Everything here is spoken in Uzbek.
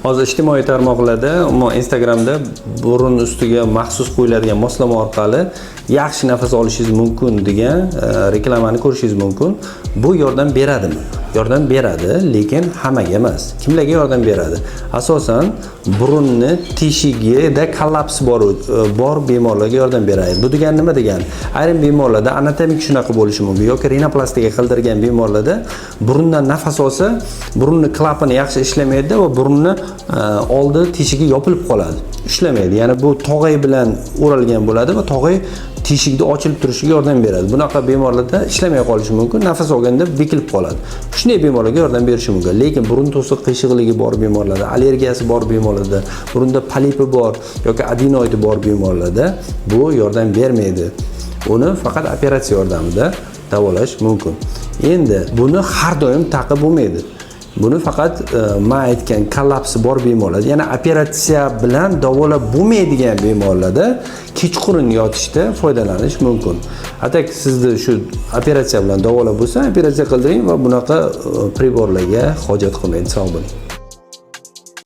Hozir ijtimoiy tarmoqlarda, Instagramda burun ustiga maxsus qo'yiladigan moslama orqali yaxshi nafas olishingiz mumkin degan reklamani ko'rishingiz mumkin. Bu yordam beradimi? Yordam beradi, lekin hammaga emas. Kimlarga yordam beradi? Asosan burunni teshigida kollaps bor bemorlarga yordam beradi. Bu degani nima degani? Ayrim bemorlarda anatomik shunaqa bo'lishi mumkin yoki rinoplastiga qildirgan bemorlarda burundan nafas olsa, burunni klapani yaxshi ishlamaydi va burunni oldi teshigi yopilib qoladi. Ishlamaydi. Ya'ni bu tog'ay bilan o'ralgan bo'ladi va tog'ay teshikni ochilib turishiga yordam beradi. Bunaqa bemorlarda ishlamay qolishi mumkin, nafas olganda bekilib qoladi. Shunday bemorlarga yordam berishi mumkin. Lekin burun to'siq qiyshiqligi bor bemorlarda, allergiyasi bor bemorlarda, burunda polipi bor yoki adenoidi bor bemorlarda bu yordam bermaydi. Uni faqat operatsiya yordamida davolash mumkin. Endi buni har doim taqib bo'lmaydi. Buni faqat men aytgan kollapsi bor bemorlar, ya'ni operatsiya bilan davolab bo'lmaydigan bemorlarda kechqurun yotishda foydalanish mumkin. Atak sizni shu operatsiya bilan davolab bo'lsa, operatsiya qildiring va bunaqa priborlarga hojat qilmaydi. Sog' bo'ling.